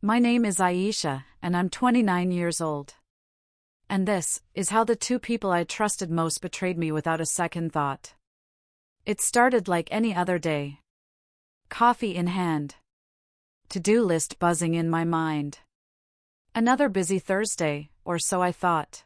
My name is Aisha, and I'm 29 years old. And this is how the two people I trusted most betrayed me without a second thought. It started like any other day. Coffee in hand. To-do list buzzing in my mind. Another busy Thursday, or so I thought.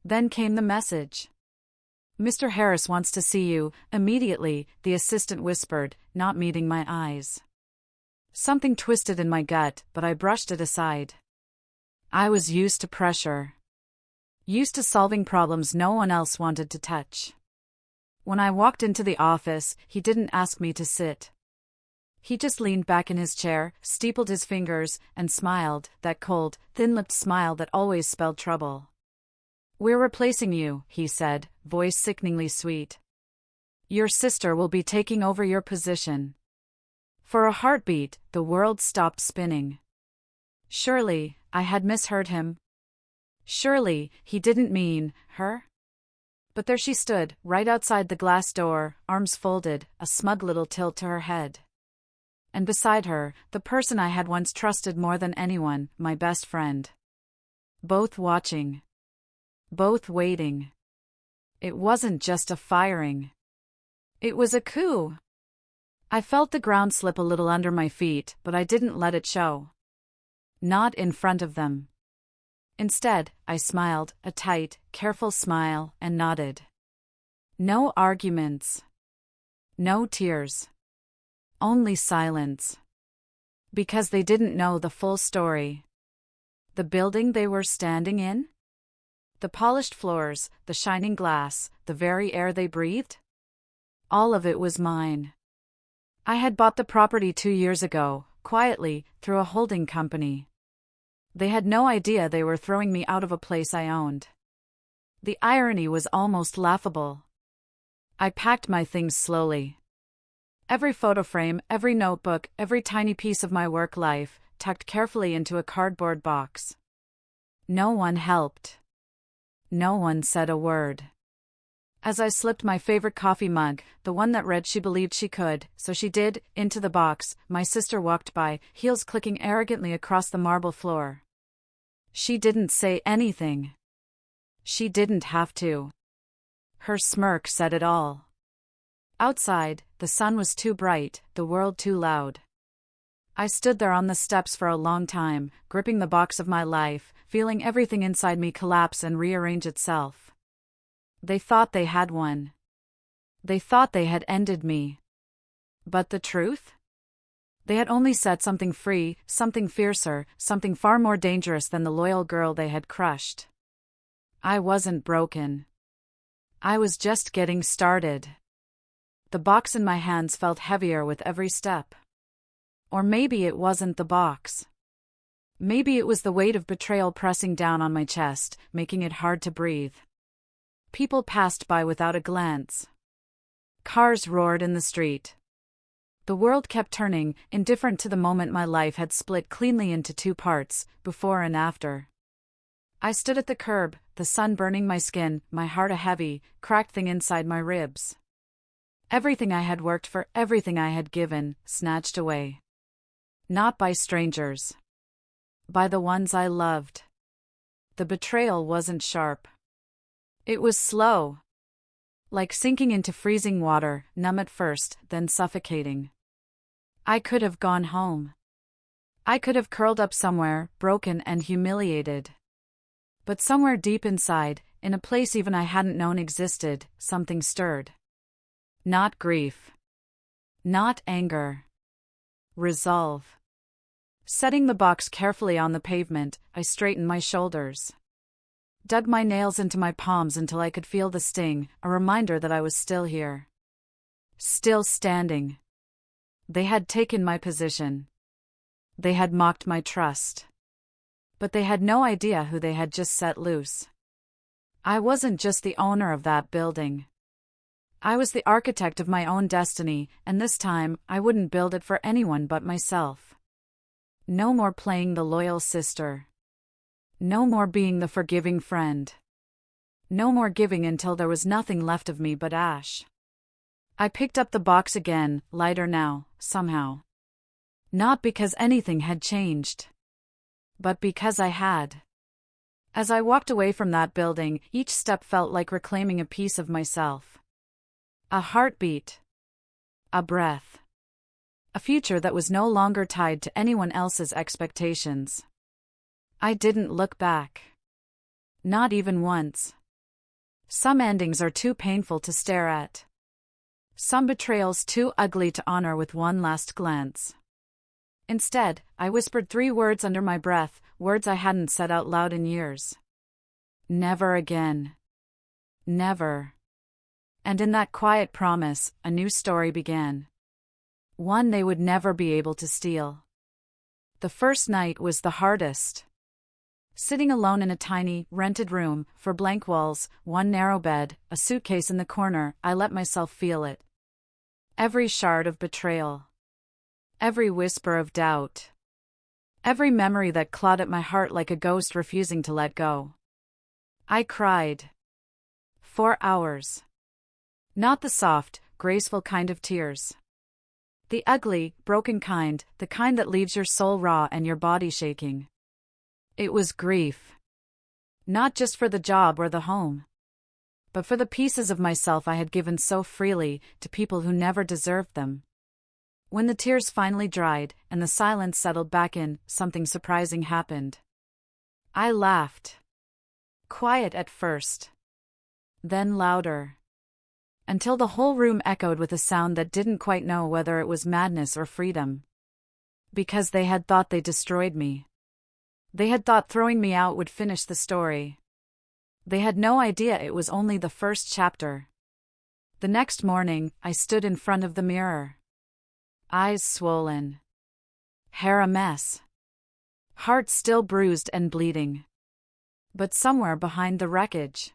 Then came the message. "Mr. Harris wants to see you, immediately," the assistant whispered, not meeting my eyes. Something twisted in my gut, but I brushed it aside. I was used to pressure. Used to solving problems no one else wanted to touch. When I walked into the office, he didn't ask me to sit. He just leaned back in his chair, steepled his fingers, and smiled, that cold, thin-lipped smile that always spelled trouble. "We're replacing you," he said, voice sickeningly sweet. "Your sister will be taking over your position." For a heartbeat, the world stopped spinning. Surely, I had misheard him. Surely, he didn't mean her? But there she stood, right outside the glass door, arms folded, a smug little tilt to her head. And beside her, the person I had once trusted more than anyone, my best friend. Both watching. Both waiting. It wasn't just a firing. It was a coup. I felt the ground slip a little under my feet, but I didn't let it show. Not in front of them. Instead, I smiled, a tight, careful smile, and nodded. No arguments. No tears. Only silence. Because they didn't know the full story. The building they were standing in? The polished floors, the shining glass, the very air they breathed? All of it was mine. I had bought the property 2 years ago, quietly, through a holding company. They had no idea they were throwing me out of a place I owned. The irony was almost laughable. I packed my things slowly. Every photo frame, every notebook, every tiny piece of my work life, tucked carefully into a cardboard box. No one helped. No one said a word. As I slipped my favorite coffee mug, the one that read "She believed she could, so she did," into the box, my sister walked by, heels clicking arrogantly across the marble floor. She didn't say anything. She didn't have to. Her smirk said it all. Outside, the sun was too bright, the world too loud. I stood there on the steps for a long time, gripping the box of my life, feeling everything inside me collapse and rearrange itself. They thought they had won. They thought they had ended me. But the truth? They had only set something free, something fiercer, something far more dangerous than the loyal girl they had crushed. I wasn't broken. I was just getting started. The box in my hands felt heavier with every step. Or maybe it wasn't the box. Maybe it was the weight of betrayal pressing down on my chest, making it hard to breathe. People passed by without a glance. Cars roared in the street. The world kept turning, indifferent to the moment my life had split cleanly into 2 parts, before and after. I stood at the curb, the sun burning my skin, my heart a heavy, cracked thing inside my ribs. Everything I had worked for, everything I had given, snatched away. Not by strangers. By the ones I loved. The betrayal wasn't sharp. It was slow. Like sinking into freezing water, numb at first, then suffocating. I could have gone home. I could have curled up somewhere, broken and humiliated. But somewhere deep inside, in a place even I hadn't known existed, something stirred. Not grief. Not anger. Resolve. Setting the box carefully on the pavement, I straightened my shoulders. Dug my nails into my palms until I could feel the sting, a reminder that I was still here. Still standing. They had taken my position. They had mocked my trust. But they had no idea who they had just set loose. I wasn't just the owner of that building. I was the architect of my own destiny, and this time, I wouldn't build it for anyone but myself. No more playing the loyal sister. No more being the forgiving friend. No more giving until there was nothing left of me but ash. I picked up the box again, lighter now, somehow. Not because anything had changed. but because I had. As I walked away from that building, each step felt like reclaiming a piece of myself. A heartbeat. A breath. A future that was no longer tied to anyone else's expectations. I didn't look back. Not even once. Some endings are too painful to stare at. Some betrayals too ugly to honor with one last glance. Instead, I whispered 3 words under my breath, words I hadn't said out loud in years. Never again. Never. And in that quiet promise, a new story began. One they would never be able to steal. The first night was the hardest. Sitting alone in a tiny, rented room, for blank walls, one narrow bed, a suitcase in the corner, I let myself feel it. Every shard of betrayal. Every whisper of doubt. Every memory that clawed at my heart like a ghost refusing to let go. I cried. 4 hours. Not the soft, graceful kind of tears. The ugly, broken kind, the kind that leaves your soul raw and your body shaking. It was grief. Not just for the job or the home, but for the pieces of myself I had given so freely to people who never deserved them. When the tears finally dried and the silence settled back in, something surprising happened. I laughed. Quiet at first. Then louder. Until the whole room echoed with a sound that didn't quite know whether it was madness or freedom. Because they had thought they destroyed me. They had thought throwing me out would finish the story. They had no idea it was only the first chapter. The next morning, I stood in front of the mirror. Eyes swollen. Hair a mess. Heart still bruised and bleeding. But somewhere behind the wreckage,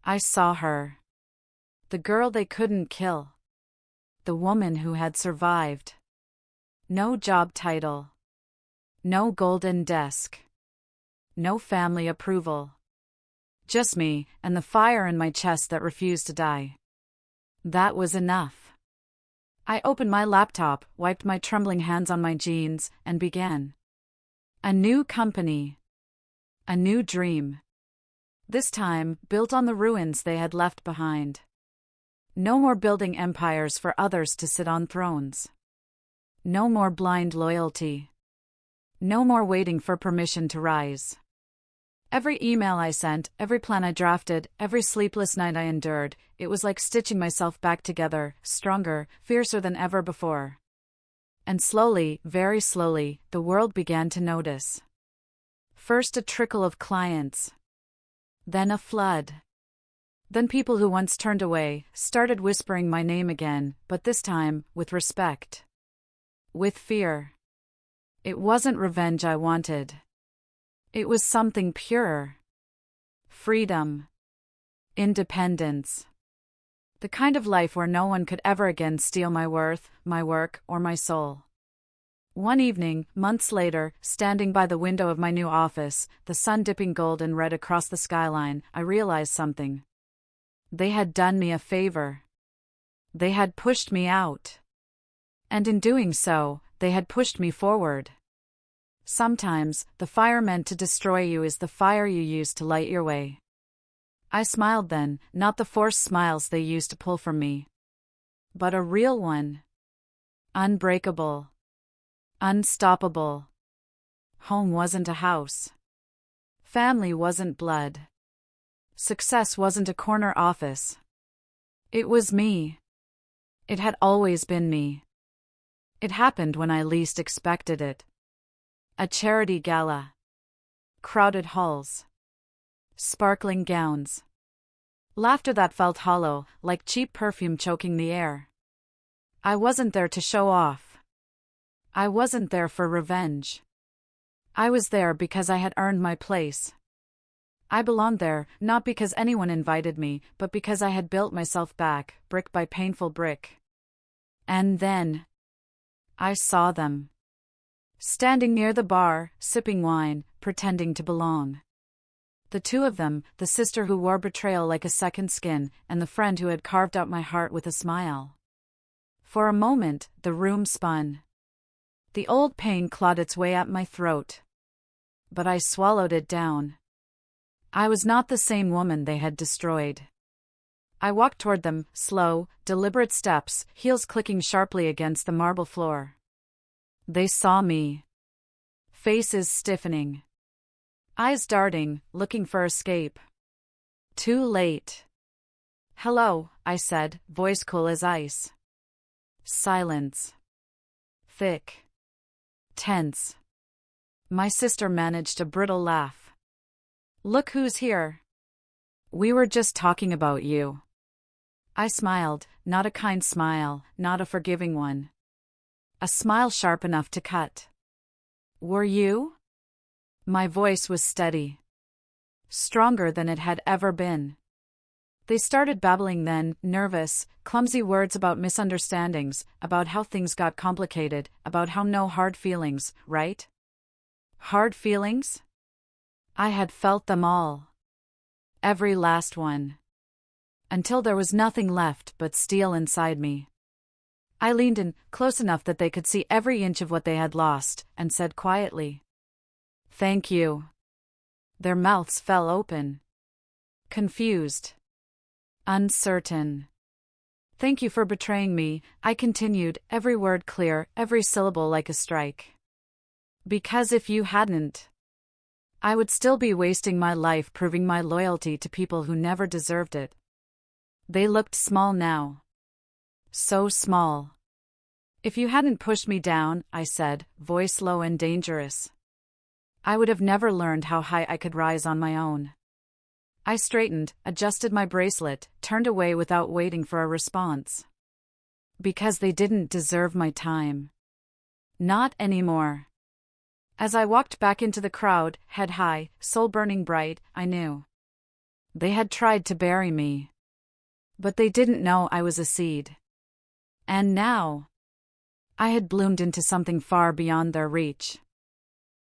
I saw her. The girl they couldn't kill. The woman who had survived. No job title. No golden desk. No family approval. Just me, and the fire in my chest that refused to die. That was enough. I opened my laptop, wiped my trembling hands on my jeans, and began. A new company. A new dream. This time, built on the ruins they had left behind. No more building empires for others to sit on thrones. No more blind loyalty. No more waiting for permission to rise. Every email I sent, every plan I drafted, every sleepless night I endured, it was like stitching myself back together, stronger, fiercer than ever before. And slowly, very slowly, the world began to notice. First a trickle of clients. Then a flood. Then people who once turned away, started whispering my name again, but this time, with respect. With fear. It wasn't revenge I wanted. It was something purer. Freedom. Independence. The kind of life where no one could ever again steal my worth, my work, or my soul. One evening, months later, standing by the window of my new office, the sun dipping gold and red across the skyline, I realized something. They had done me a favor. They had pushed me out. And in doing so, they had pushed me forward. Sometimes, the fire meant to destroy you is the fire you use to light your way. I smiled then, not the forced smiles they used to pull from me. But a real one. Unbreakable. Unstoppable. Home wasn't a house. Family wasn't blood. Success wasn't a corner office. It was me. It had always been me. It happened when I least expected it. A charity gala. Crowded halls. Sparkling gowns. Laughter that felt hollow, like cheap perfume choking the air. I wasn't there to show off. I wasn't there for revenge. I was there because I had earned my place. I belonged there, not because anyone invited me, but because I had built myself back, brick by painful brick. And then I saw them. Standing near the bar, sipping wine, pretending to belong. The two of them, the sister who wore betrayal like a second skin, and the friend who had carved out my heart with a smile. For a moment, the room spun. The old pain clawed its way up my throat. but I swallowed it down. I was not the same woman they had destroyed. I walked toward them, slow, deliberate steps, heels clicking sharply against the marble floor. They saw me. Faces stiffening. Eyes darting, looking for escape. Too late. "Hello," I said, voice cool as ice. Silence. Thick. Tense. My sister managed a brittle laugh. "Look who's here." "We were just talking about you." I smiled, not a kind smile, not a forgiving one. A smile sharp enough to cut. "Were you?" My voice was steady. Stronger than it had ever been. They started babbling then, nervous, clumsy words about misunderstandings, about how things got complicated, about how no hard feelings, right? Hard feelings? I had felt them all. Every last one. Until there was nothing left but steel inside me. I leaned in, close enough that they could see every inch of what they had lost, and said quietly, "Thank you." Their mouths fell open. Confused. Uncertain. "Thank you for betraying me," I continued, every word clear, every syllable like a strike. "Because if you hadn't, I would still be wasting my life proving my loyalty to people who never deserved it." They looked small now. So small. "If you hadn't pushed me down," I said, voice low and dangerous, "I would have never learned how high I could rise on my own." I straightened, adjusted my bracelet, turned away without waiting for a response. Because they didn't deserve my time. Not anymore. As I walked back into the crowd, head high, soul burning bright, I knew. They had tried to bury me. But they didn't know I was a seed. And now, I had bloomed into something far beyond their reach.